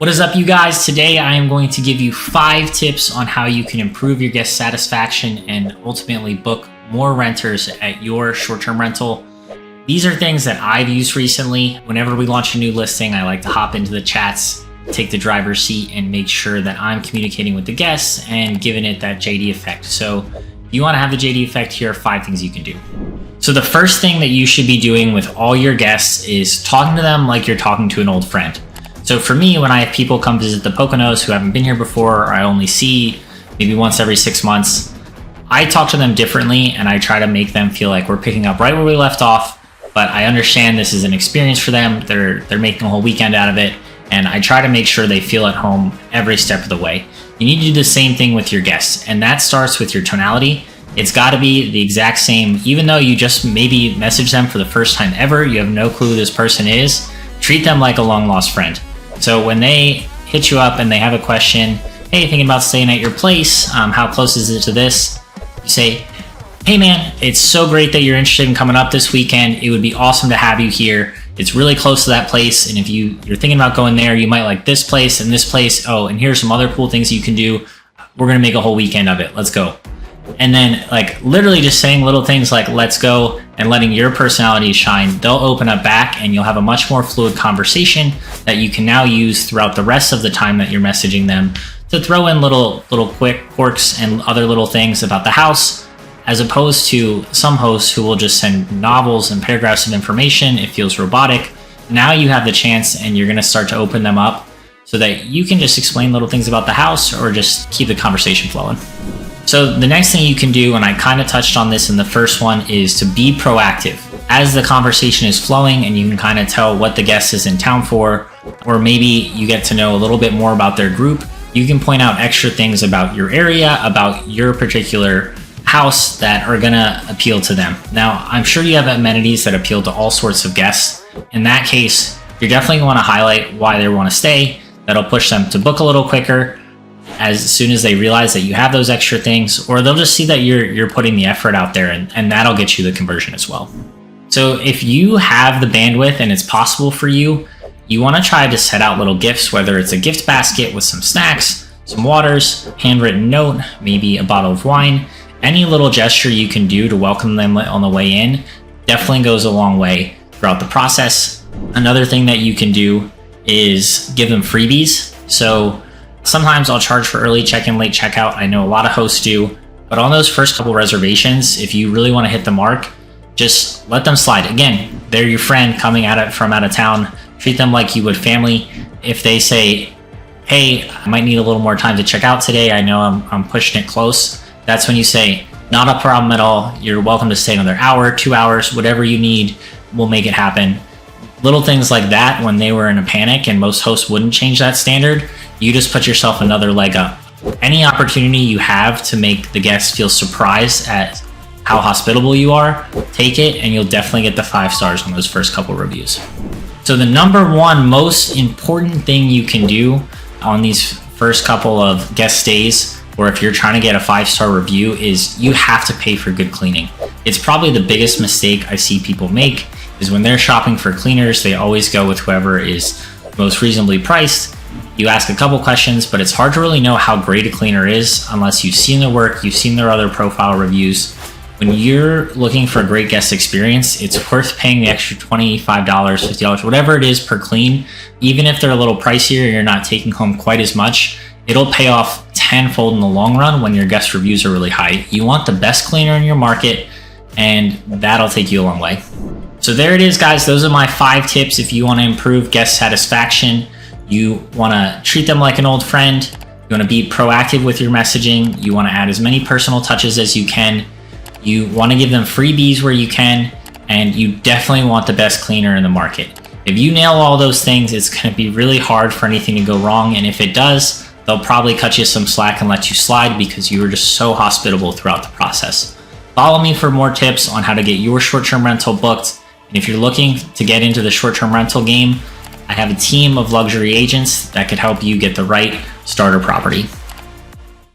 What is up, you guys? Today I am going to give you 5 tips on how you can improve your guest satisfaction and ultimately book more renters at your short-term rental. These are things that I've used recently. Whenever we launch a new listing, I like to hop into the chats, take the driver's seat, and make sure that I'm communicating with the guests and giving it that JD effect. So if you want to have the JD effect, here are 5 things you can do. So the first thing that you should be doing with all your guests is talking to them like you're talking to an old friend. So for me, when I have people come visit the Poconos who haven't been here before, or I only see maybe once every 6 months, I talk to them differently and I try to make them feel like we're picking up right where we left off, but I understand this is an experience for them. They're making a whole weekend out of it, and I try to make sure they feel at home every step of the way. You need to do the same thing with your guests, and that starts with your tonality. It's got to be the exact same, even though you just maybe message them for the first time ever, you have no clue who this person is, treat them like a long-lost friend. So when they hit you up and they have a question, hey, thinking about staying at your place, how close is it to this? You say, hey man, it's so great that you're interested in coming up this weekend. It would be awesome to have you here. It's really close to that place, and if you're thinking about going there, you might like this place and this place. Oh, and here's some other cool things you can do. We're gonna make a whole weekend of it. Let's go. And then like literally just saying little things like let's go and letting your personality shine, they'll open up back and you'll have a much more fluid conversation that you can now use throughout the rest of the time that you're messaging them to throw in little quick quirks and other little things about the house, as opposed to some hosts who will just send novels and paragraphs of information. It feels robotic. Now you have the chance and you're going to start to open them up so that you can just explain little things about the house or just keep the conversation flowing. So the next thing you can do, and I kind of touched on this in the first one, is to be proactive. As the conversation is flowing and you can kind of tell what the guest is in town for, or maybe you get to know a little bit more about their group, you can point out extra things about your area, about your particular house that are gonna appeal to them. Now, I'm sure you have amenities that appeal to all sorts of guests. In that case, you're definitely gonna highlight why they wanna stay. That'll push them to book a little quicker as soon as they realize that you have those extra things, or they'll just see that you're putting the effort out there, and that'll get you the conversion as well. So if you have the bandwidth and it's possible for you, you want to try to set out little gifts, whether it's a gift basket with some snacks, some waters, handwritten note, maybe a bottle of wine. Any little gesture you can do to welcome them on the way in definitely goes a long way throughout the process. Another thing that you can do is give them freebies. So sometimes I'll charge for early check-in, late checkout. I know a lot of hosts do, but on those first couple reservations, if you really want to hit the mark, just let them slide. Again, they're your friend coming at it from out of town. Treat them like you would family. If they say, hey, I might need a little more time to check out today, I know I'm pushing it close, that's when you say, not a problem at all. You're welcome to stay another hour, 2 hours, whatever you need, we'll make it happen. Little things like that, when they were in a panic and most hosts wouldn't change that standard, you just put yourself another leg up. Any opportunity you have to make the guests feel surprised at how hospitable you are, take it, and you'll definitely get the 5 stars on those first couple reviews. So the number one most important thing you can do on these first couple of guest stays, or if you're trying to get a 5-star review, is you have to pay for good cleaning. It's probably the biggest mistake I see people make, is when they're shopping for cleaners, they always go with whoever is most reasonably priced. You ask a couple questions, but it's hard to really know how great a cleaner is unless you've seen their work, you've seen their other profile reviews. When you're looking for a great guest experience, it's worth paying the extra $25, $50, whatever it is per clean. Even if they're a little pricier and you're not taking home quite as much, it'll pay off tenfold in the long run when your guest reviews are really high. You want the best cleaner in your market, and that'll take you a long way. So there it is, guys. Those are my 5 tips if you want to improve guest satisfaction. You want to treat them like an old friend. You want to be proactive with your messaging. You want to add as many personal touches as you can. You want to give them freebies where you can. And you definitely want the best cleaner in the market. If you nail all those things, it's going to be really hard for anything to go wrong. And if it does, they'll probably cut you some slack and let you slide because you were just so hospitable throughout the process. Follow me for more tips on how to get your short-term rental booked. And if you're looking to get into the short-term rental game, I have a team of luxury agents that could help you get the right starter property.